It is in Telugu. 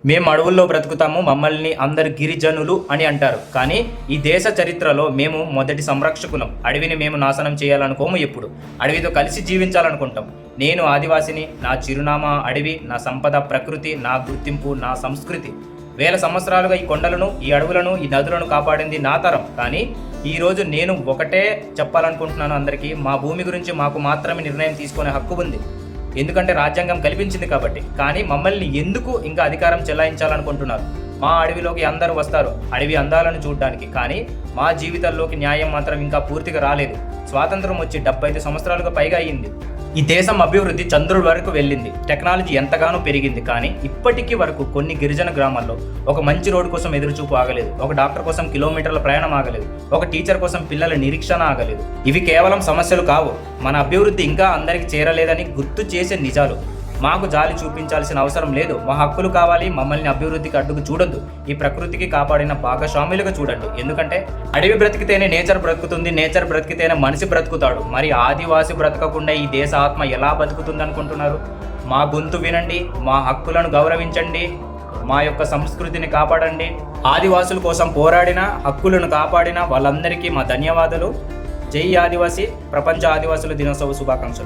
మేము అడవుల్లో బ్రతుకుతాము, మమ్మల్ని అందరు గిరిజనులు అని అంటారు. కానీ ఈ దేశ చరిత్రలో మేము మొదటి సంరక్షకులం. అడవిని మేము నాశనం చేయాలనుకోము. ఎప్పుడు అడవితో కలిసి జీవించాలనుకుంటాం. నేను ఆదివాసిని. నా చిరునామా అడవి, నా సంపద ప్రకృతి, నా గుర్తింపు నా సంస్కృతి. వేల సంవత్సరాలుగా ఈ కొండలను, ఈ అడవులను, ఈ నదులను కాపాడింది నా తరం. కానీ ఈరోజు నేను ఒకటే చెప్పాలనుకుంటున్నాను అందరికీ, మా భూమి గురించి మాకు మాత్రమే నిర్ణయం తీసుకునే హక్కు ఉంది. ఎందుకంటే రాజ్యాంగం కల్పించింది కాబట్టి. కానీ మమ్మల్ని ఎందుకు ఇంకా అధికారం చెలాయించాలనుకుంటున్నారు? మా అడవిలోకి అందరూ వస్తారు అడవి అందాలను చూడడానికి. కానీ మా జీవితాల్లోకి న్యాయం మాత్రం ఇంకా పూర్తిగా రాలేదు. స్వాతంత్రం వచ్చి 75 సంవత్సరాలుగా పైగా అయ్యింది. ఈ దేశం అభివృద్ధి చంద్రుడి వరకు వెళ్ళింది. టెక్నాలజీ ఎంతగానో పెరిగింది. కానీ ఇప్పటికీ వరకు కొన్ని గిరిజన గ్రామాల్లో ఒక మంచి రోడ్డు కోసం ఎదురుచూపు ఆగలేదు. ఒక డాక్టర్ కోసం కిలోమీటర్ల ప్రయాణం ఆగలేదు. ఒక టీచర్ కోసం పిల్లల నిరీక్షణ ఆగలేదు. ఇవి కేవలం సమస్యలు కావు, మన అభివృద్ధి ఇంకా అందరికి చేరలేదని గుర్తు చేసే నిజాలు. మాకు జాలి చూపించాల్సిన అవసరం లేదు. మా హక్కులు కావాలి. మమ్మల్ని అభివృద్ధికి అడ్డుకు చూడొద్దు. ఈ ప్రకృతికి కాపాడిన భాగస్వాములుగా చూడండి. ఎందుకంటే అడవి బ్రతికితేనే నేచర్ బ్రతుకుతుంది, నేచర్ బ్రతికితేనే మనిషి బ్రతుకుతాడు. మరి ఆదివాసి బ్రతకకుండా ఈ దేశ ఆత్మ ఎలా బతుకుతుంది అనుకుంటున్నారు? మా గొంతు వినండి, మా హక్కులను గౌరవించండి, మా యొక్క సంస్కృతిని కాపాడండి. ఆదివాసుల కోసం పోరాడిన, హక్కులను కాపాడిన వాళ్ళందరికీ మా ధన్యవాదాలు. జై ఆదివాసి. ప్రపంచ ఆదివాసుల దినోత్సవ శుభాకాంక్షలు.